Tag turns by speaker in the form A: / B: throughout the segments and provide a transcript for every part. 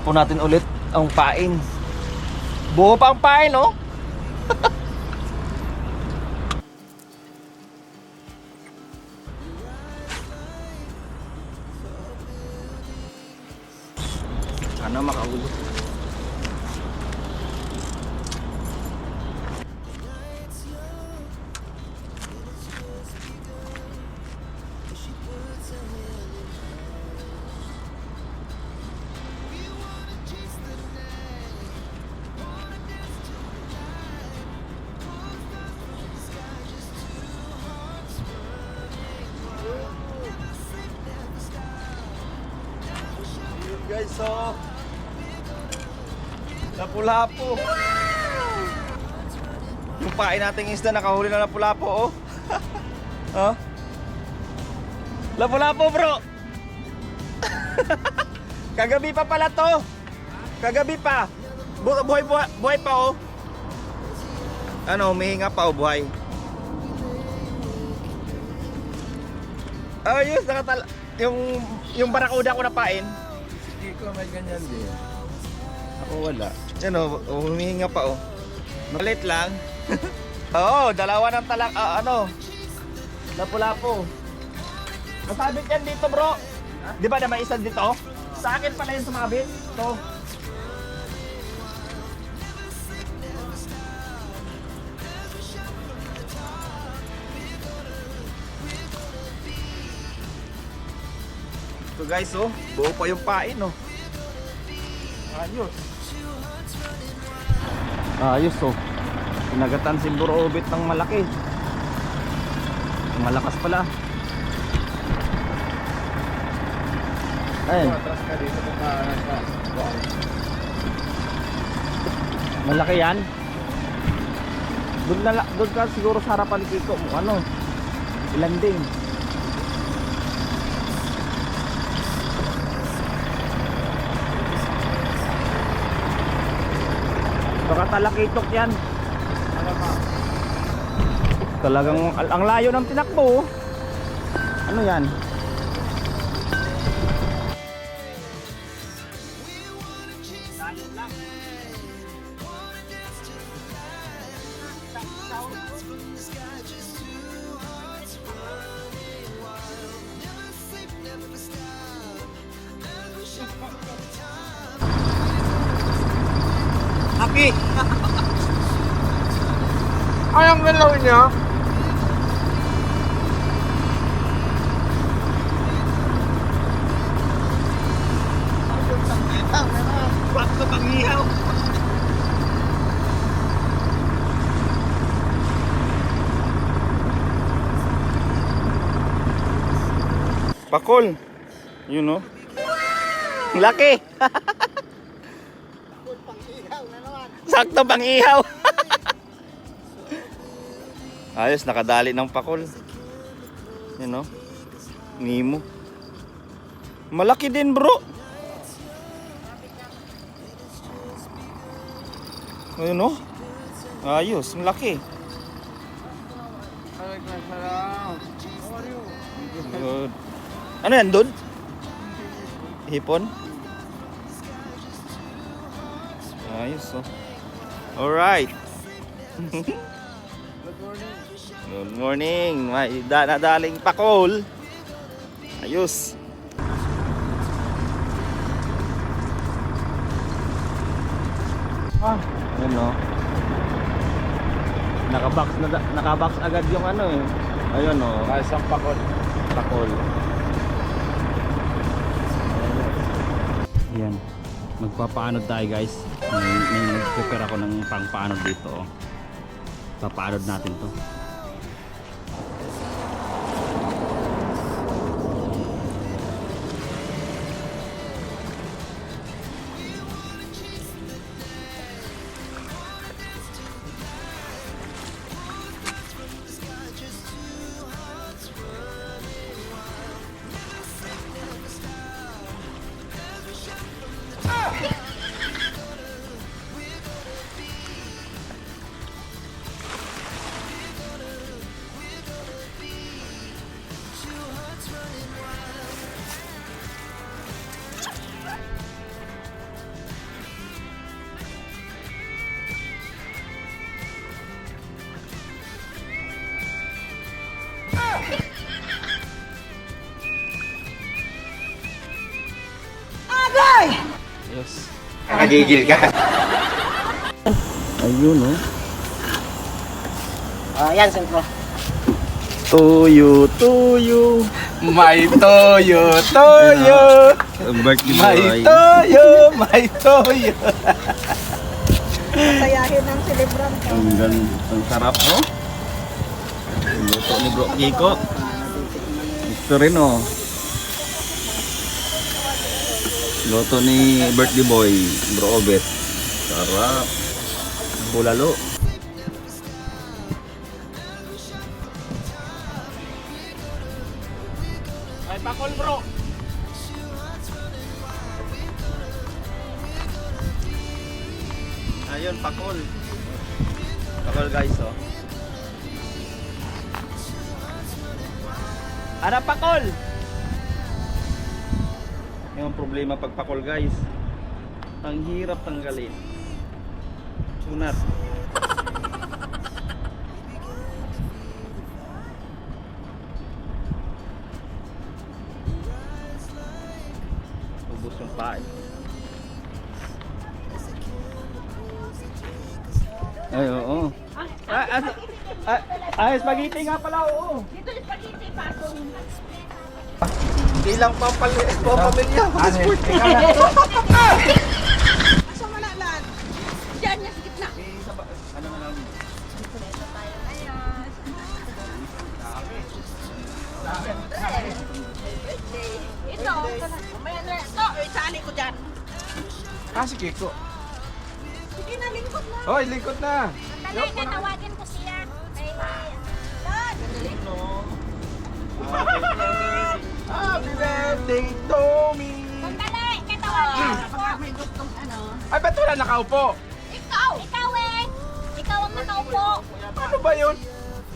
A: Tatapon natin ulit ang pain. Buo pa ang pain, oh. Sana makaulo. Guys, so lapu-lapu. Yung pain nating isda nakahuli na lapu-lapu, oh. Oh. Lapu-lapu, bro. Kagabi pa pala to. Kagabi pa. Buhay pa, oh. Ano, humihinga pa, oh, buhay. Ayos, yung barakuda ko na pain.
B: Hindi ko may ganyan din.
A: Ako wala. Yan o, humihinga pa o. Malit lang. Oo, dalawa ng lapu-lapu. Masabit yan dito, bro. Di ba na may isa dito? Sa akin pala yung sumabit. Ito. Ito guys, oh, buo pa yung pain, oh. Ayos. Ayos, oh. Pinagatan si Buro Obit ng malaki. Malakas pala. Ayun.
B: Atras ka dito kung kaanan ka.
A: Malaki yan. Doon ka siguro sa harapan ni Kiko. Ano? Ilanding. Baka talakitok yan. Talagang ang layo ng tinakbo. Ano yan? Happy!
B: Ay, ang galaw niya.
A: Bakit pang ihaw? Pakol. Yun, no? Laki! Sakto pang ihaw. Ayos, nakadali ng pakol. Yun, no? Nemo. Malaki din, bro. Ayun, no? Ayos, malaki. Good. Ano yan, doon? Hipon? Ayos, oh. Alright. Good morning. May nadaling pakol. Ayos. Ayun, no? Nakabox agad yung ano eh. Ayun, no?
B: Isang pakol.
A: Pakol. Ayan. Magpapaanod tayo, guys. May nag-prepare ako ng pangpaanod dito, oh. Papaanod natin to.
B: Diyos.
A: Nakagigil ka. Ayun, oh.
C: Yan, sentro.
A: Tuyo, tuyo.
B: May toyo, toyo.
A: Birthday
B: May
A: boy.
B: toyo, may toyo.
C: Sayahin ng celebrant.
A: Ang ganda. Ang sarap, no? Luto ni Bro Kiko. Ito rin, oh. Luto ni birthday boy, Bro Obet. Sarap. Bulalo.
B: May pakol bro.
A: Ayun, pakol. Pakol guys, oh. Ano pakol? Yung problema pag pakol guys. Ang hirap tanggalin. Sunat. Ubus yung pain. Ay, oo. Spaghetti nga pala, oo.
C: Dito yung spaghetti, pasok.
A: Ilang pamilya.
C: Asa malalan? Diyan niya sa gitna.
A: Ano na lang?
C: Ito, may ano ito, isali ko dyan.
B: Si Kiko.
C: Sige na, lingkod na.
B: Hoy, likod na.
D: Sandali, tatawagin ko siya.
B: Happy birthday to me.
D: Sandali, tatawagin ko.
C: Pag may gustong ano.
B: Ay, ba't wala nakaupo?
C: Ikaw!
D: Ikaw eh. Ikaw ang nakaupo.
B: Paano ba yun?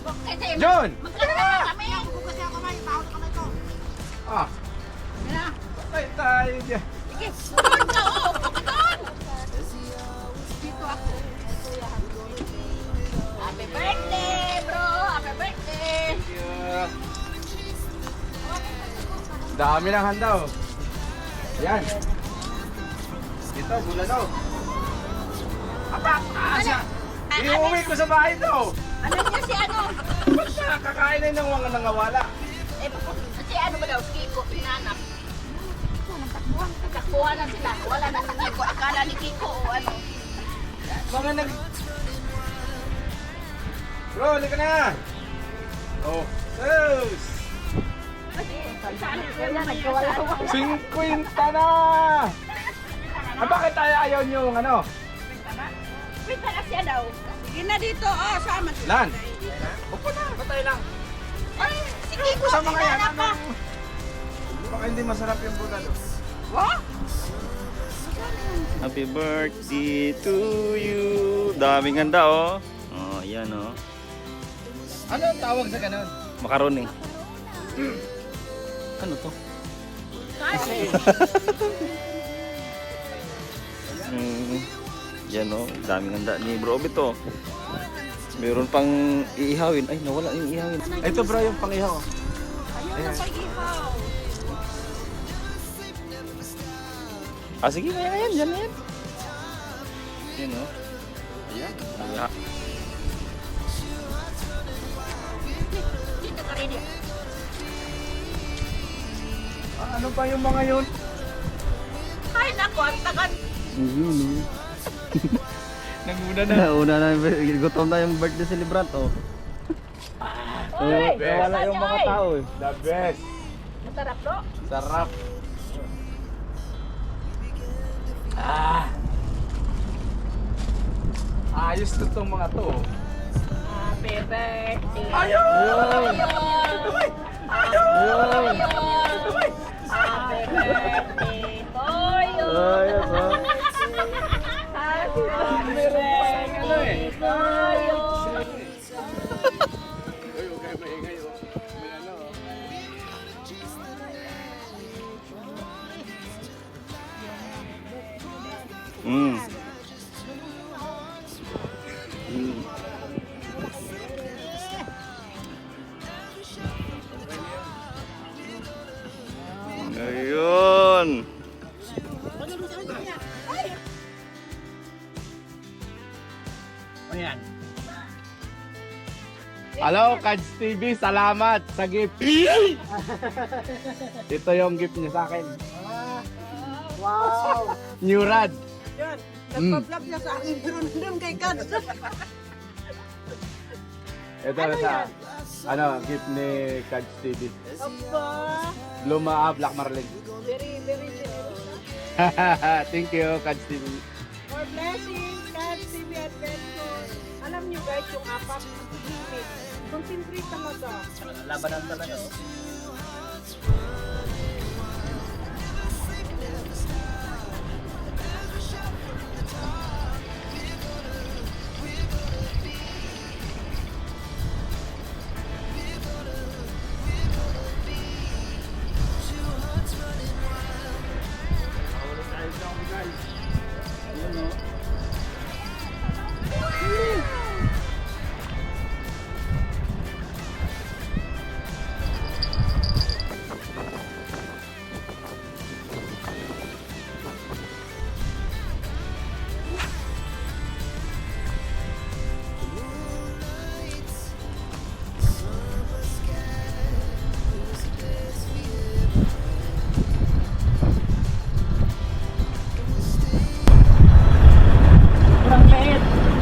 C: Kasi
B: John!
C: magkakasama kami. Bukas ako may bawat kami ko.
B: Ah,
C: Yan.
B: patay tayo dyan.
C: Sige, doon ka, oh, upo ka doon. Dito ako. Happy birthday, bro. Happy birthday.
B: Dami ng handa oh. Yan. Dito, bulalo. Apa, asa. Iuwi ko sa bahay to.
C: Ano niya si ano?
B: Basta kakain na ng mga nangawala.
C: Eh, si ano ba daw? Kiko, hinanap. Nagtakbuhan na sila. Wala na si Kiko. Akala ni Kiko o ano.
B: Mga nag... Bro, halika na. Oh, sus.
C: Saan ko yan? Nagkawala.
B: 50 na. Ah, bakit tayo ayaw nyo ano?
C: Wait na siya daw. Sige na dito. Oh, sama sila.
B: Lan. Upo na, patay lang.
C: Ay, si Kiko.
B: Sa mga yan,
C: hinanap pa.
B: baka hindi masarap yung bulalo.
C: Oh?
A: Happy birthday to you. Daming handa, oh. Oh, yan, oh.
B: Ano ang tawag sa ganun?
A: Macaroni. Ano to? Yan, oh. Daming handa ni Bro Obet, oh. Meron pang iihawin. Ay, nawala yung iihawin.
B: Ito bro yung pangihaw.
C: Ayun ang pag-ihaw.
A: Ah, sige, kaya yan. Yan, yan. Yan, oh.
B: Ayan.
A: Ayan.
C: Dito ka rin.
B: Ano pa yung mga yun?
C: Ay, naku. Ang tagal.
A: Ayun, oh.
B: Nanguna na.
A: Una na, gutom na yung birthday celebrant, oh.
C: Oy,
A: Nawala yung mga tao, eh.
B: The best.
C: Masarap, bro.
B: Sarap. Ah. Ayos to tong mga to.
C: Happy birthday.
B: Ayun!
A: Ayun!
C: Happy birthday to you.
A: Ayos, oh.
C: Happy
B: Meron pa yung ano eh.
C: to you.
B: Uy, huwag kayo maingay oh. May ano oh.
A: Mm. Ayun.
B: Ayan. Hello, Kads TV. Salamat sa gift. Ito yung gift niya sa akin.
C: Wow!
B: New rod.
C: Yan.
B: Mm.
C: Nagpa-vlog niya sa akin pero nandun kay Kads.
B: Ito sa gift ni Kads TV.
C: Aba!
B: Luma Black Marlin.
C: Very, very generous.
B: Thank you, Kads TV.
C: More blessings, Kads TV Adventure. Alam niyo guys, yung apat na limit. Concentrate talaga.
A: Labanan talaga.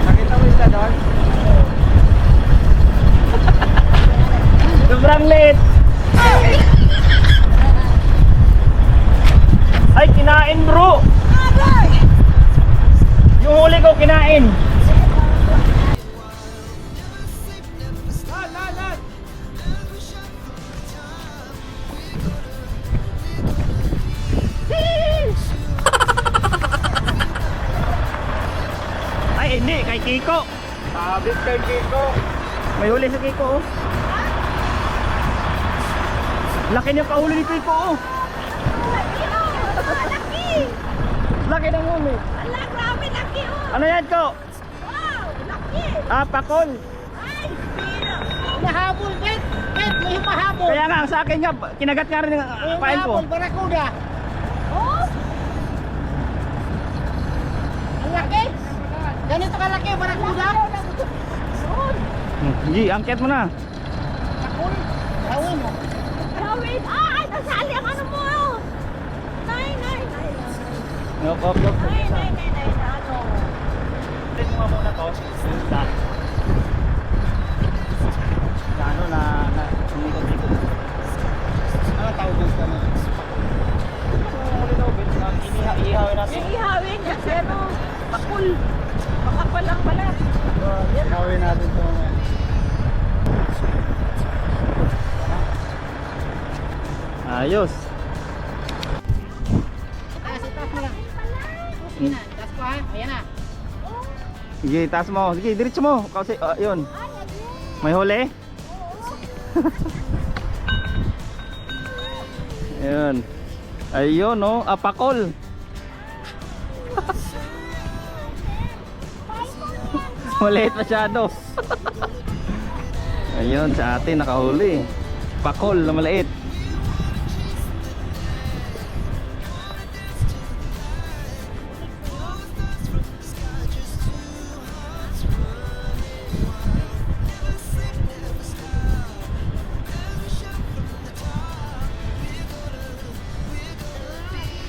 B: Nakita mo isda doon?
A: Sobrang lit! Ay, kinain bro! Yung huli ko kinain! Ay, hindi, kay Kiko!
B: Sabit kay Kiko.
A: May huli sa Kiko oh. Laki niya kahuli ni Kiko oh.
D: Laki!
A: Laki ng huli.
D: Ala, grabe laki oh!
A: Ano yan ko?
D: Wow! Laki!
A: Ah, pakol.
D: Ay, sino?
C: Nahabol, Bet! Bet, may humahabol!
A: Kaya nga, sa akin nga, kinagat nga rin ang pain ko.
C: Barakuda!
D: Oh!
C: Ang laki! Ganito kalaki, barakuda!
A: Gi, angket mo na.
C: Takul! Gawin mo!
D: Gawin! Ay, nasali ang ano mo! Nay!
A: Yok, yok, yok.
D: Nay, ano?
A: Tingnan mo muna to. Sa ano na umikot-ikot. Ano tawag doon sa ano? Ihawin natin.
D: Yung ihawin kasi ano, bakul. Makapal lang pala.
A: Ihawin natin ito. Ayos.
C: Taas mo lang. Sige na, taas ko ha. Ayan na.
A: Sige, taas mo. Sige, diretso mo. Kasi, yun. May huli? Ayun. Ayun, no? Apakol. Maliit masyado. Ayun, sa atin nakahuli. Pakol na maliit.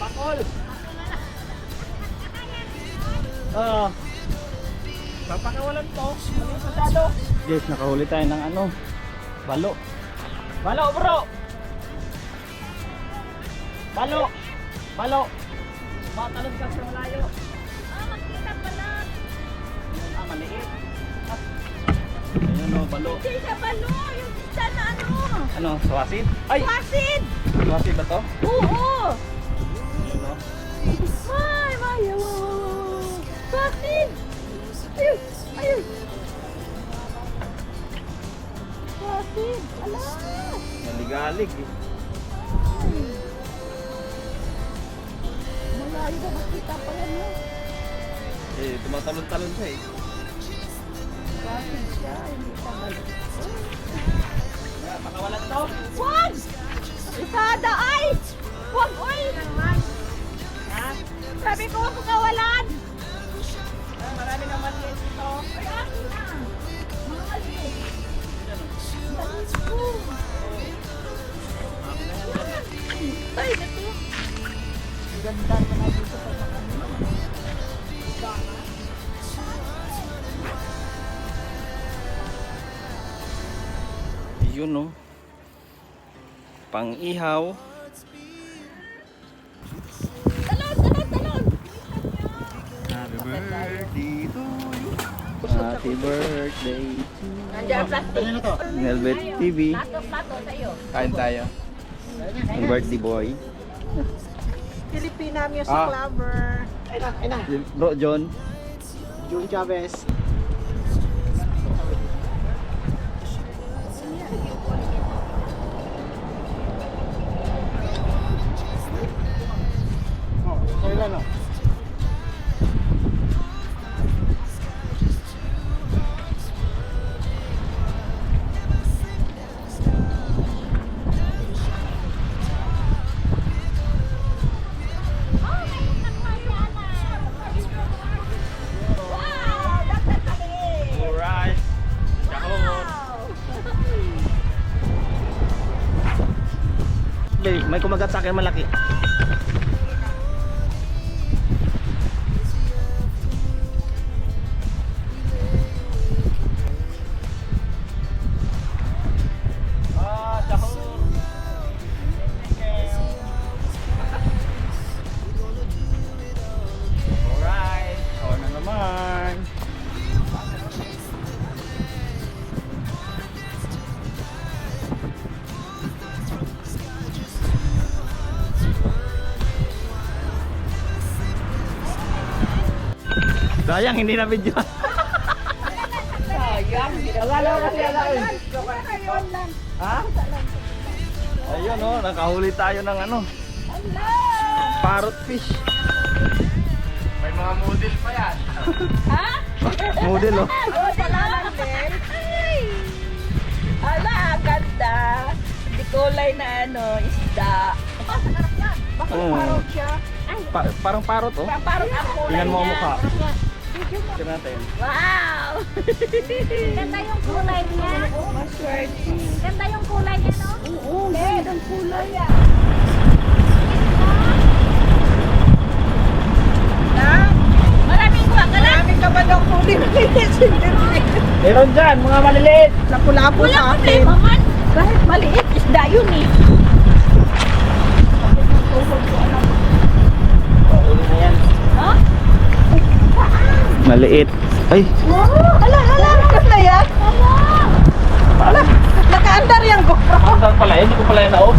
A: Pakol. Papakawalan to. Maliit masyado. Guys, nakahuli tayo ng ano? Balo. Balo, bro. Balo. Balo. Matalon ka sa malayo.
D: Makita pala.
A: Maliit. Ayun o, balo.
D: Hindi siya balo. Yung isa na ano.
A: Ano, swasid? Ay!
D: Wasid!
A: Swasid ba to?
D: Oo!
A: Ayun o.
D: Ay, Maya! Wasid! Ayun! Ayun! Wasid! Ala!
A: Naligalig eh.
D: Malayo ba makita pa yan mo?
A: Eh, tumatalon-talon siya eh.
D: Wasid siya. Hindi ka balo.
A: Pakawalan to.
D: Wag! Isada ay! Wag oy! Sabi ko huwag kawalan!
A: Marami naman yan ito.
D: Ay,
A: Yun no. Pang-ihaw.
D: Talon!
A: Happy birthday to you. Happy birthday to you.
D: Nandiyan ang plastic.
A: Velvet TV.
D: Plato sa'yo.
B: Kain tayo.
A: Ang birthday boy.
C: Filipina Music Lover.
A: Bro John.
C: June Chavez.
D: Wow! Dapat kami!
A: Alright. May kumagat sa akin malaki. Alright, ikaw na naman. Sayang, hindi na video. Ha? Ayun oh, nakahuli tayo ng ano. Parrot fish.
B: May mga model pa yan.
A: Model oh.
C: Oh, salamat din. Ala, ganda. Di kulay na ano, isda. Bakit
A: Mm.
C: parang siya?
A: Parang parrot oh.
C: Parang ang kulay
A: Tingnan mo ang
C: niya.
A: mukha. Tingnan natin.
D: Wow! Ganda yung kulay niya.
C: Maswerte.
D: Ganda yung kulay niya, no?
C: Oo, ganda ang kulay.
D: Maraming wakala.
C: Marami ka ba daw kulay?
A: Meron dyan, mga maliliit.
C: Lapu-lapu
D: Wala
C: sa akin.
D: problema man. Kahit maliit, isda yun eh.
A: Uli na yan.
D: Ha?
A: Maliit. Ay,
C: Hala, kasi yan.
D: Ala!
C: Nakaandar yung GoPro.
A: saan pala yan? Hindi ko pala yan na off.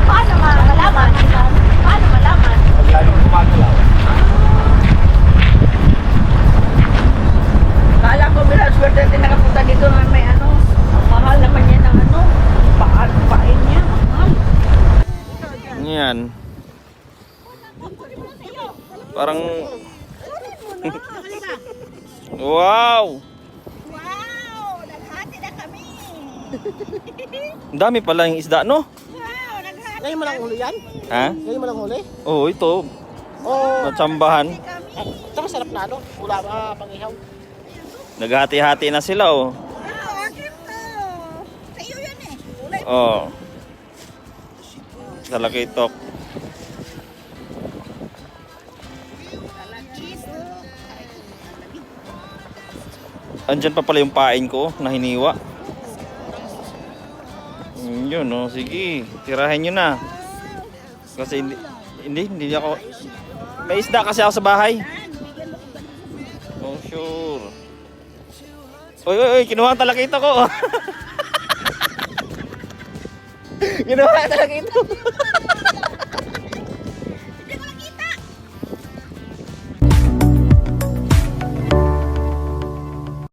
D: Paano malaman? Paano malaman?
A: Lalo kumagalaw.
C: Kala ko bilang swerte din nakapunta dito na may ano. Ang mahal naman yan ng ano. Pain niya. Mahal.
A: Yan. Parang... Wow!
D: Wow! Naghati na kami!
A: Ang dami pala yung isda, no?
D: Wow! Naghati
C: Ngayon mo lang huli yan?
A: Ha?
C: Ngayon mo lang huli?
A: Oo, ito.
C: Oo.
A: Natsambahan.
C: Ito masarap na ano. Wala ba pang-ihaw?
A: Naghati-hati na sila, oh.
D: Wow! Akin to! Sa'yo yan eh! Kulay
A: Oh. Sa Lakitok. Andyan pa pala yung pain ko na hiniwa. Yun, oh. Sige, tirahin nyo na. Kasi hindi ako... May isda kasi ako sa bahay. Oh, sure. Oy, kinuha ang talakita ko. Kinuha ang talakita.